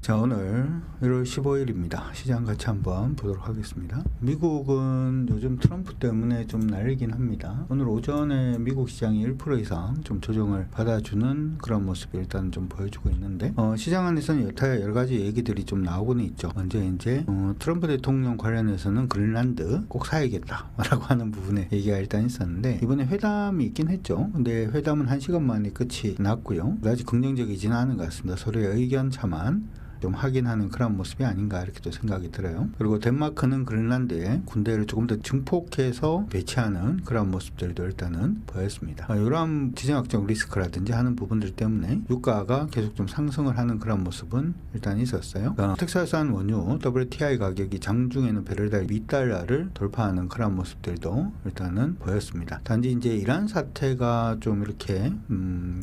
자, 오늘 1월 15일입니다. 시장 같이 한번 보도록 하겠습니다. 미국은 요즘 트럼프 때문에 좀 날리긴 합니다. 오늘 오전에 미국 시장이 1% 이상 좀 조정을 받아주는 그런 모습이 일단 좀 보여주고 있는데, 시장 안에서는 여타 여러 가지 얘기들이 좀 나오고는 있죠. 먼저 이제 트럼프 대통령 관련해서는 그린란드 꼭 사야겠다라고 하는 부분에 얘기가 일단 있었는데, 이번에 회담이 있긴 했죠. 근데 회담은 1시간 만에 끝이 났고요. 아직 긍정적이지는 않은 것 같습니다. 서로의 의견 차만 좀 확인하는 그런 모습이 아닌가 이렇게 또 생각이 들어요. 그리고 덴마크는 그린란드에 군대를 조금 더 증폭해서 배치하는 그런 모습들도 일단은 보였습니다. 이러한 지정학적 리스크라든지 하는 부분들 때문에 유가가 계속 좀 상승을 하는 그런 모습은 일단 있었어요. 텍사스산 원유 WTI 가격이 장중에는 배럴당 $2를 돌파하는 그런 모습들도 일단은 보였습니다. 단지 이제 이란 사태가 좀 이렇게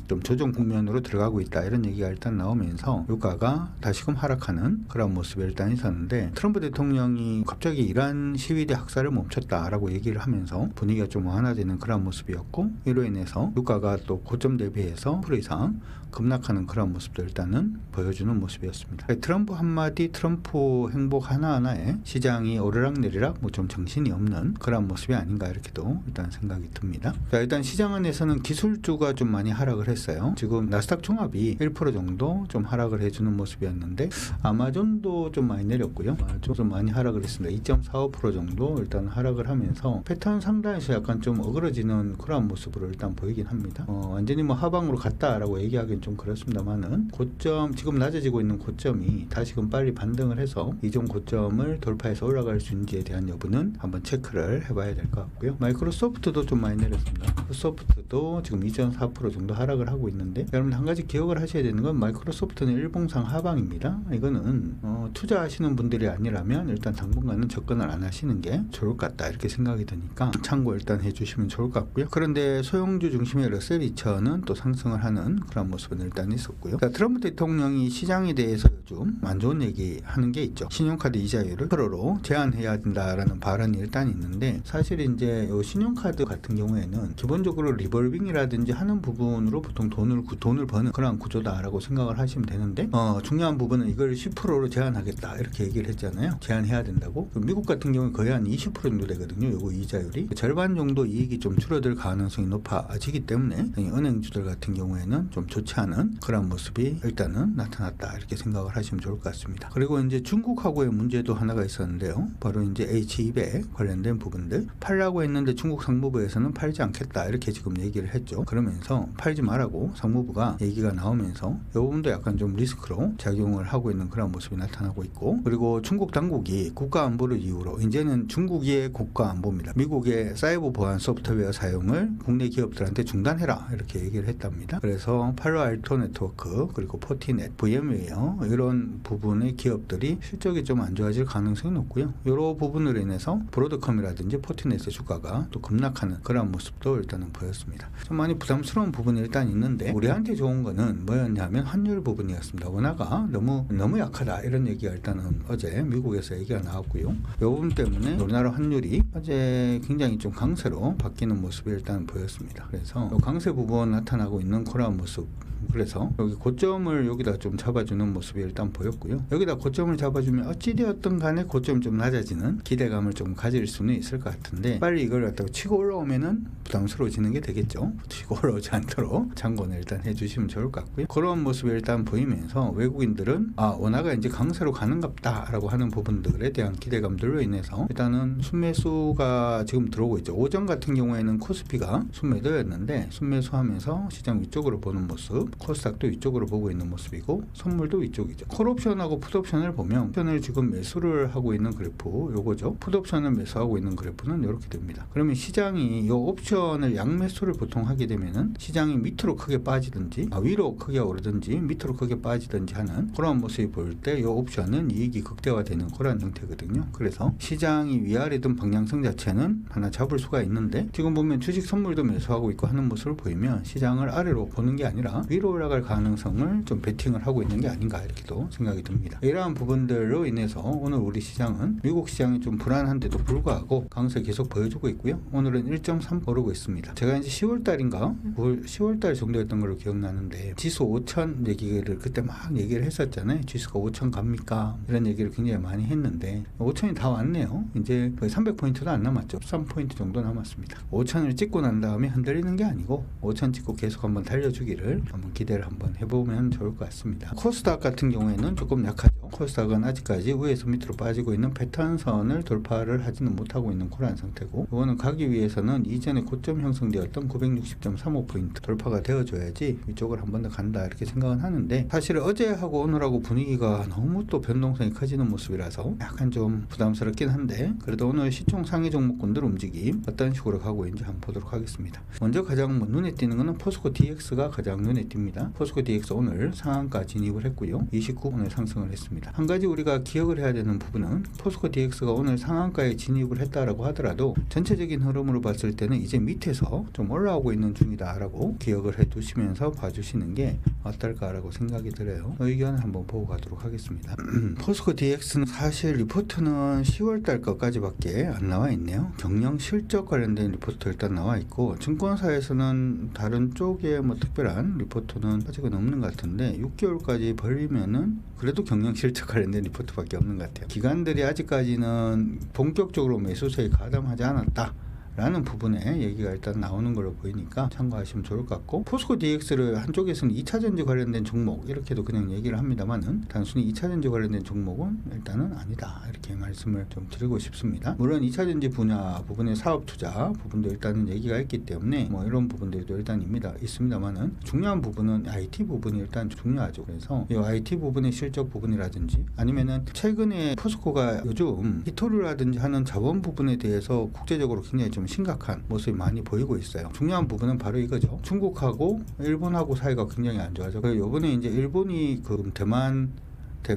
좀 조정 국면으로 들어가고 있다 이런 얘기가 일단 나오면서 유가가 다시금 하락하는 그런 모습이 일단 있었는데, 트럼프 대통령이 갑자기 이란 시위대 학살을 멈췄다라고 얘기를 하면서 분위기가 좀 완화되는 그런 모습이었고, 이로 인해서 유가가 또 고점 대비해서 1% 이상 급락하는 그런 모습도 일단은 보여주는 모습이었습니다. 트럼프 한마디, 트럼프 행복 하나하나에 시장이 오르락내리락 뭐 좀 정신이 없는 그런 모습이 아닌가 이렇게도 일단 생각이 듭니다. 자, 일단 시장 안에서는 기술주가 좀 많이 하락을 했어요. 지금 나스닥 종합이 1% 정도 좀 하락을 해주는 모습이었는데, 아마존도 좀 많이 내렸고요. 좀 많이 하락을 했습니다. 2.45% 정도 일단 하락을 하면서 패턴 상단에서 약간 좀 어그러지는 그런 모습으로 일단 보이긴 합니다. 완전히 뭐 하방으로 갔다라고 얘기하기는 좀 그렇습니다만은, 고점 지금 낮아지고 있는 고점이 다시금 빨리 반등을 해서 이전 고점을 돌파해서 올라갈 수 있는지에 대한 여부는 한번 체크를 해봐야 될 것 같고요. 마이크로소프트도 좀 많이 내렸습니다. 마이크로소프트도 지금 2.4% 정도 하락을 하고 있는데, 여러분 한 가지 기억을 하셔야 되는 건 마이크로소프트는 일봉상 하방입니다. 이거는 투자하시는 분들이 아니라면 일단 당분간은 접근을 안 하시는 게 좋을 것 같다 이렇게 생각이 드니까 참고 일단 해주시면 좋을 것 같고요. 그런데 소형주 중심의 러셀 2000은 또 상승을 하는 그런 모습은 일단 있었고요. 트럼프 대통령이 시장에 대해서 요즘 안 좋은 얘기 하는 게 있죠. 신용카드 이자율을 1%로 제한해야 된다라는 발언이 일단 있는데, 사실 이제 요 신용카드 같은 경우에는 기본적으로 리볼빙이라든지 하는 부분으로 보통 돈을 버는 그런 구조다라고 생각을 하시면 되는데, 중요한 부분은 이걸 10%로 제한하겠다 이렇게 얘기를 했잖아요. 제한해야 된다고. 미국 같은 경우는 거의 한 20% 정도 되거든요. 요거 이자율이 절반 정도 이익이 좀 줄어들 가능성이 높아지기 때문에 은행주들 같은 경우에는 좀 좋지 않은 그런 모습이 일단은 나타났다 이렇게 생각을 하시면 좋을 것 같습니다. 그리고 이제 중국하고의 문제도 하나가 있었는데요. 바로 이제 H200 관련된 부분들 팔라고 했는데 중국 상무부에서는 팔지 않겠다 이렇게 지금 얘기를 했죠. 그러면서 팔지 말라고 상무부가 얘기가 나오면서 이 부분도 약간 좀 리스크로 작용을 하고 있는 그런 모습이 나타나고 있고, 그리고 중국 당국이 국가안보를 이유로 이제는 중국의 국가안보입니다. 미국의 사이버 보안 소프트웨어 사용을 국내 기업들한테 중단해라 이렇게 얘기를 했답니다. 그래서 팔로알토 네트워크 그리고 포티넷, VM웨어 이런 부분의 기업들이 실적이 좀 안 좋아질 가능성이 높고요. 이런 부분으로 인해서 브로드컴이라든지 포티넷의 주가가 또 급락하는 그런 모습도 일단은 보였습니다. 좀 많이 부담스러운 부분이 일단 있는데, 우리한테 좋은 거는 뭐였냐면 환율 부분이었습니다. 원화가 너무 약하다 이런 얘기가 일단은 어제 미국에서 얘기가 나왔고요. 이 부분 때문에 우리나라 환율이 어제 굉장히 좀 강세로 바뀌는 모습이 일단 보였습니다. 그래서 강세 부분 나타나고 있는 그런 모습, 그래서 여기 고점을 여기다 좀 잡아주는 모습이 일단 보였고요. 여기다 고점을 잡아주면 어찌되었든 간에 고점이 좀 낮아지는 기대감을 좀 가질 수는 있을 것 같은데, 빨리 이걸 갖다가 치고 올라오면은 부담스러워지는 게 되겠죠. 치고 올라오지 않도록 참고는 일단 해주시면 좋을 것 같고요. 그런 모습이 일단 보이면서 외국인들은 원화가 이제 강세로 가는갑다라고 하는 부분들에 대한 기대감들로 인해서 일단은 순매수가 지금 들어오고 있죠. 오전 같은 경우에는 코스피가 순매도였는데 순매수하면서 시장 위쪽으로 보는 모습, 코스닥도 위쪽으로 보고 있는 모습이고 선물도 위쪽이죠. 콜옵션하고 풋옵션을 보면, 옵션을 지금 매수를 하고 있는 그래프 요거죠. 풋옵션을 매수하고 있는 그래프는 이렇게 됩니다. 그러면 시장이 이 옵션을 양매수를 보통 하게 되면은 시장이 밑으로 크게 빠지든지 위로 크게 오르든지 밑으로 크게 빠지든지 하는 그런 모습이 보일 때 이 옵션은 이익이 극대화되는 그런 형태거든요. 그래서 시장이 위아래든 방향성 자체는 하나 잡을 수가 있는데, 지금 보면 주식 선물도 매수하고 있고 하는 모습을 보이면 시장을 아래로 보는 게 아니라 위로 올라갈 가능성을 좀 베팅을 하고 있는 게 아닌가 이렇게도 생각이 듭니다. 이러한 부분들로 인해서 오늘 우리 시장은 미국 시장이 좀 불안한데도 불구하고 강세 계속 보여주고 있고요. 오늘은 1.3 오르고 있습니다. 제가 이제 10월달인가 10월달 정도였던 걸로 기억나는데 지수 5,000 얘기를 그때 막 얘기를 했었죠. 있었잖아요. 지수가 5천 갑니까? 이런 얘기를 굉장히 많이 했는데 5천이 다 왔네요. 이제 거의 300포인트도 안 남았죠. 13포인트 정도 남았습니다. 5천을 찍고 난 다음에 흔들리는 게 아니고 5천 찍고 계속 한번 달려주기를 한번 기대를 한번 해보면 좋을 것 같습니다. 코스닥 같은 경우에는 조금 약하죠. 코스닥은 아직까지 위에서 밑으로 빠지고 있는 패턴선을 돌파를 하지는 못하고 있는 그런 상태고, 이거는 가기 위해서는 이전에 고점 형성되었던 960.35포인트 돌파가 되어줘야지 이쪽을 한 번 더 간다 이렇게 생각은 하는데, 사실 어제하고 오늘하고 분위기가 너무 또 변동성이 커지는 모습이라서 약간 좀 부담스럽긴 한데, 그래도 오늘 시총 상위 종목군들 움직임 어떤 식으로 가고 있는지 한번 보도록 하겠습니다. 먼저 가장 눈에 띄는 거는 포스코 DX가 가장 눈에 띕니다. 포스코 DX 오늘 상한가 진입을 했고요. 29분을 상승을 했습니다. 한 가지 우리가 기억을 해야 되는 부분은 포스코 DX가 오늘 상한가에 진입을 했다라고 하더라도 전체적인 흐름으로 봤을 때는 이제 밑에서 좀 올라오고 있는 중이다라고 기억을 해 두시면서 봐주시는 게 어떨까라고 생각이 들어요. 의견을 한번 보고 가도록 하겠습니다. 포스코 DX는 사실 리포트는 10월달 것까지밖에 안 나와 있네요. 경영 실적 관련된 리포트 일단 나와 있고, 증권사에서는 다른 쪽에 뭐 특별한 리포트는 아직은 없는 것 같은데 6개월까지 벌리면은 그래도 경영 실적 관련된 리포트밖에 없는 것 같아요. 기관들이 아직까지는 본격적으로 매수세에 가담하지 않았다 라는 부분에 얘기가 일단 나오는 걸로 보이니까 참고하시면 좋을 것 같고, 포스코 DX를 한쪽에서는 2차전지 관련된 종목 이렇게도 그냥 얘기를 합니다만은 단순히 2차전지 관련된 종목은 일단은 아니다 이렇게 말씀을 좀 드리고 싶습니다. 물론 2차전지 분야 부분의 사업 투자 부분도 일단은 얘기가 있기 때문에 뭐 이런 부분들도 일단 있습니다만은 중요한 부분은 IT 부분이 일단 중요하죠. 그래서 이 IT 부분의 실적 부분이라든지 아니면은 최근에 포스코가 요즘 히토류라든지 하는 자원 부분에 대해서 국제적으로 굉장히 좀 심각한 모습이 많이 보이고 있어요. 중요한 부분은 바로 이거죠. 중국하고 일본하고 사이가 굉장히 안 좋아져. 그래서 이번에 이제 일본이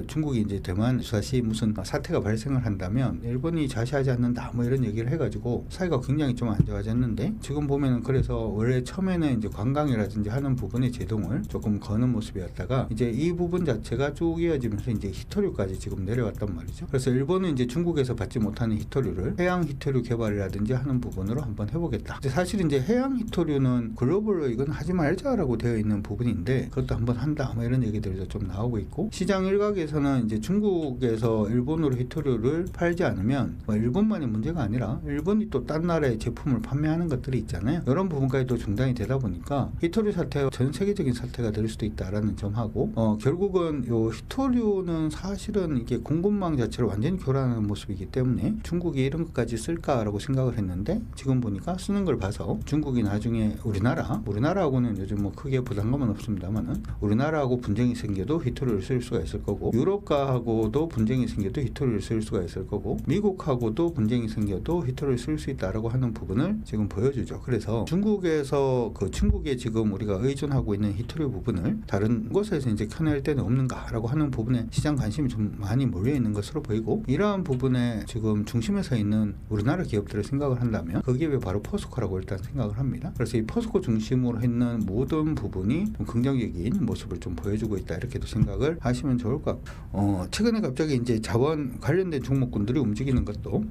중국이 이제 대만 유사시 무슨 사태가 발생을 한다면 일본이 자시하지 않는다 뭐 이런 얘기를 해가지고 사이가 굉장히 좀 안 좋아졌는데, 지금 보면은 그래서 원래 처음에는 이제 관광이라든지 하는 부분의 제동을 조금 거는 모습이었다가 이제 이 부분 자체가 쭉 이어지면서 이제 히토류까지 지금 내려왔단 말이죠. 그래서 일본은 이제 중국에서 받지 못하는 히토류를 해양 히토류 개발이라든지 하는 부분으로 한번 해보겠다. 사실 이제 해양 히토류는 글로벌로 이건 하지 말자라고 되어 있는 부분인데 그것도 한번 한다 뭐 이런 얘기들도 좀 나오고 있고, 시장 일각 에서는 이제 중국에서 일본으로 히토류를 팔지 않으면 뭐 일본만의 문제가 아니라 일본이 또 딴 나라의 제품을 판매하는 것들이 있잖아요. 이런 부분까지도 중단이 되다 보니까 히토류 사태가 전 세계적인 사태가 될 수도 있다라는 점하고, 결국은 요 히토류는 사실은 이게 공급망 자체를 완전히 교란하는 모습이기 때문에 중국이 이런 것까지 쓸까라고 생각을 했는데, 지금 보니까 쓰는 걸 봐서 중국이 나중에 우리나라하고는 요즘 뭐 크게 부담감은 없습니다만은 우리나라하고 분쟁이 생겨도 히토류를 쓸 수가 있을 거고, 유럽과하고도 분쟁이 생겨도 히토류를 쓸 수가 있을 거고, 미국하고도 분쟁이 생겨도 히토류를 쓸 수 있다라고 하는 부분을 지금 보여주죠. 그래서 중국에 지금 우리가 의존하고 있는 히토류 부분을 다른 곳에서 이제 켜낼 때는 없는가라고 하는 부분에 시장 관심이 좀 많이 몰려 있는 것으로 보이고, 이러한 부분에 지금 중심에 서 있는 우리나라 기업들을 생각을 한다면 그게 왜 바로 포스코라고 일단 생각을 합니다. 그래서 이 포스코 중심으로 있는 모든 부분이 좀 긍정적인 모습을 좀 보여주고 있다 이렇게도 생각을 하시면 좋을 것 같고, 최근에 갑자기 이제 자원 관련된 종목군들이 움직이는 것도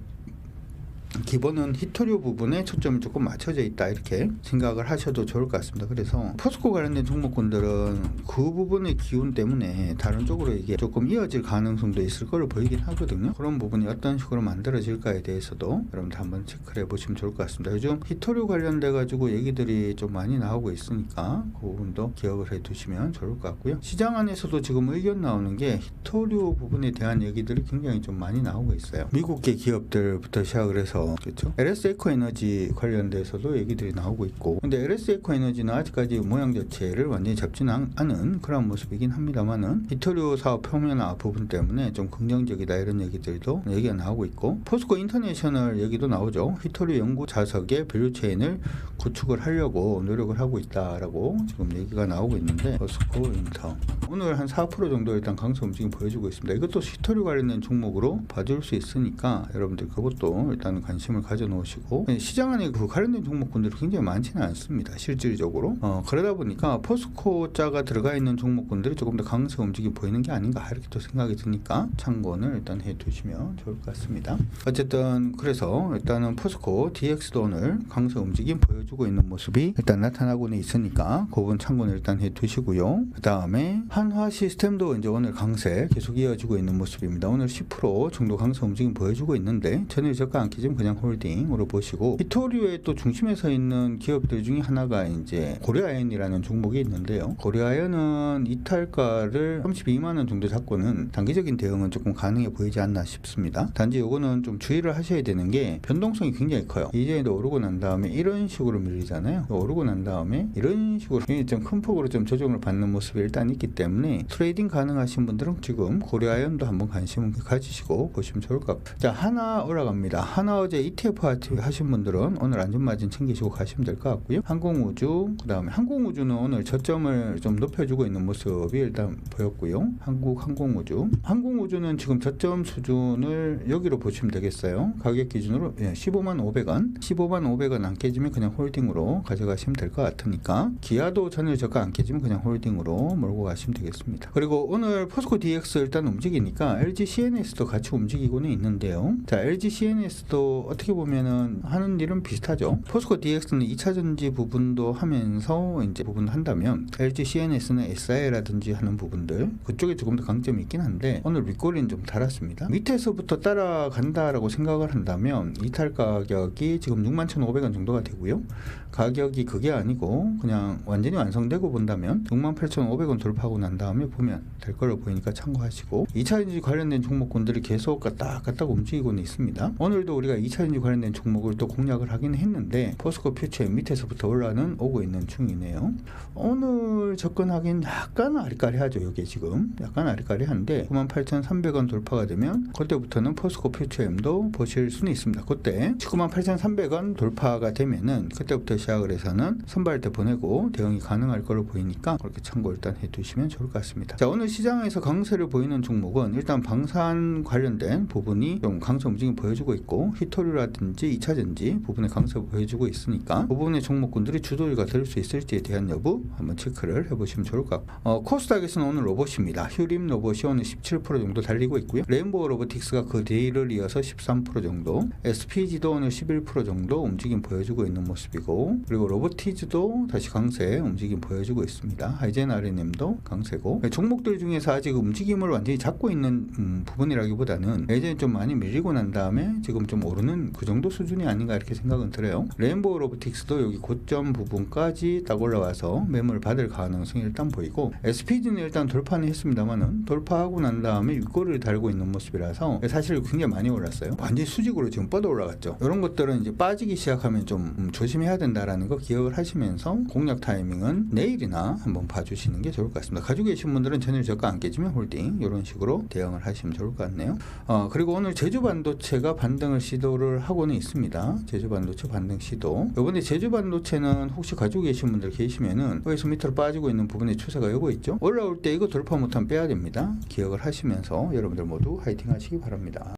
기본은 히토류 부분에 초점이 조금 맞춰져 있다 이렇게 생각을 하셔도 좋을 것 같습니다. 그래서 포스코 관련된 종목군들은 그 부분의 기운 때문에 다른 쪽으로 이게 조금 이어질 가능성도 있을 거로 보이긴 하거든요. 그런 부분이 어떤 식으로 만들어질까에 대해서도 여러분들 한번 체크를 해보시면 좋을 것 같습니다. 요즘 히토류 관련돼 가지고 얘기들이 좀 많이 나오고 있으니까 그 부분도 기억을 해 두시면 좋을 것 같고요. 시장 안에서도 지금 의견 나오는 게 히토류 부분에 대한 얘기들이 굉장히 좀 많이 나오고 있어요. 미국계 기업들부터 시작을 해서 그렇죠. LS 에코에너지 관련돼서도 얘기들이 나오고 있고, 근데 LS 에코에너지는 아직까지 모양 자체를 완전히 잡지는 않은 그런 모습이긴 합니다만은 히토류 사업 표면화 부분 때문에 좀 긍정적이다 이런 얘기들도 얘기가 나오고 있고, 포스코 인터내셔널 얘기도 나오죠. 히토류 연구 자석의 밸류체인을 구축을 하려고 노력을 하고 있다라고 지금 얘기가 나오고 있는데, 포스코 인터 오늘 한 4% 정도 일단 강세 움직임 보여주고 있습니다. 이것도 히토류 관련된 종목으로 봐줄 수 있으니까 여러분들 그것도 일단 관심을 가져 놓으시고, 시장 안에 그 관련된 종목군들이 굉장히 많지는 않습니다. 실질적으로. 그러다 보니까 포스코자가 들어가 있는 종목군들이 조금 더 강세 움직임 보이는 게 아닌가 이렇게 또 생각이 드니까 참고는 일단 해두시면 좋을 것 같습니다. 어쨌든 그래서 일단은 포스코 DX도 오늘 강세 움직임 보여주고 있는 모습이 일단 나타나고는 있으니까 그 부분 참고는 일단 해두시고요. 그 다음에 한화 시스템도 이제 오늘 강세 계속 이어지고 있는 모습입니다. 오늘 10% 정도 강세 움직임 보여주고 있는데 전일 저가 안 깨지면 그냥 홀딩으로 보시고, 히토류의 또 중심에 서 있는 기업들 중에 하나가 이제 고려아연이라는 종목이 있는데요. 고려아연은 이탈가를 32만 원 정도 잡고는 단기적인 대응은 조금 가능해 보이지 않나 싶습니다. 단지 요거는 좀 주의를 하셔야 되는 게 변동성이 굉장히 커요. 이전에도 오르고 난 다음에 이런 식으로 밀리잖아요. 오르고 난 다음에 이런 식으로 굉장히 좀 큰 폭으로 좀 조정을 받는 모습이 일단 있기 때문에 트레이딩 가능하신 분들은 지금 고려아연도 한번 관심을 가지시고 보시면 좋을 것 같아요. 자, 하나 올라갑니다. 하나 어제 ETF 하신 분들은 오늘 안전마진 챙기시고 가시면 될 것 같고요. 항공우주, 그 다음에 항공우주는 오늘 저점을 좀 높여주고 있는 모습이 일단 보였고요. 항공우주는 지금 저점 수준을 여기로 보시면 되겠어요. 가격 기준으로 15만 500원 15만 500원 안 깨지면 그냥 홀딩으로 가져가시면 될 것 같으니까, 기아도 전일 저가 안 깨지면 그냥 홀딩으로 몰고 가시면 되겠습니다. 그리고 오늘 포스코 DX 일단 움직이니까 LG CNS도 같이 움직이고는 있는데요. 자, LG CNS도 어떻게 보면은 하는 일은 비슷하죠. 포스코 DX는 2차전지 부분도 하면서 이제 부분 한다면 LG CNS는 SI라든지 하는 부분들 그쪽에 조금 더 강점이 있긴 한데 오늘 윗꼬리는 좀 달았습니다. 밑에서부터 따라간다라고 생각을 한다면 이탈 가격이 지금 61,500원 정도가 되고요. 가격이 그게 아니고 그냥 완전히 완성되고 본다면 68,500원 돌파하고 난 다음에 보면 될 걸로 보이니까 참고하시고, 2차전지 관련된 종목군들이 계속 갔다 움직이고는 있습니다. 오늘도 우리가 2차전지 관련된 종목을 또 공략을 하긴 했는데 포스코 퓨처의 밑에서부터 올라는 오고 있는 중이네요. 오늘 접근하긴 약간 아리까리하죠. 이게 지금 약간 아리까리한데 98,300원 돌파가 되면 그때부터는 포스코 퓨처엠도 보실 수는 있습니다. 그때 198,300원 돌파가 되면은 그때부터 시작을 해서는 선발대 보내고 대응이 가능할 걸로 보이니까 그렇게 참고 일단 해두시면 좋을 것 같습니다. 자, 오늘 시장에서 강세를 보이는 종목은 일단 방산 관련된 부분이 좀 강세 움직임 보여주고 있고, 히토류라든지 2차전지 부분에 강세 보여주고 있으니까 그 부분의 종목군들이 주도주가 될 수 있을지에 대한 여부 한번 체크를 해보시면 좋을 것 같고, 코스닥에서는 오늘 로봇입니다. 휴림 로봇이 오늘 17% 정도 달리고 있고요. 레인보우 로보틱스가 그 뒤를 이어서 13% 정도, SPG도 오늘 11% 정도 움직임 보여주고 있는 모습이고, 그리고 로보티즈도 다시 강세 움직임 보여주고 있습니다. 하이젠 RNM도 강세고, 종목들 중에서 아직 움직임을 완전히 잡고 있는 부분이라기보다는 예전에 좀 많이 밀리고 난 다음에 지금 좀 오르는 그 정도 수준이 아닌가 이렇게 생각은 들어요. 레인보우 로보틱스도 여기 고점 부분까지 딱 올라와서 매물 받을 가능성이 일단 보이고, SPG는 일단 돌파는 했습니다만은 돌파하고 난 다음에 윗꼬리를 달고 있는 모습이라서 사실 굉장히 많이 올랐어요. 완전히 수직으로 지금 뻗어 올라갔죠. 이런 것들은 이제 빠지기 시작하면 좀 조심해야 된다라는 거 기억을 하시면서 공략 타이밍은 내일이나 한번 봐주시는 게 좋을 것 같습니다. 가지고 계신 분들은 전일 저가 안 깨지면 홀딩 이런 식으로 대응을 하시면 좋을 것 같네요. 그리고 오늘 제주반도체가 반등을 시도를 하고는 있습니다. 제주반도체 반등 시도. 이번에 제주반도체는 혹시 가지고 계신 분들 계시면은 여기서 밑으로 빠지고 있는 부분의 추세가 요거 있죠. 올라올 때 이거 돌파 못하면 빼야 됩니다. 기억을 하시면서 여러분들 모두 화이팅 하시기 바랍니다.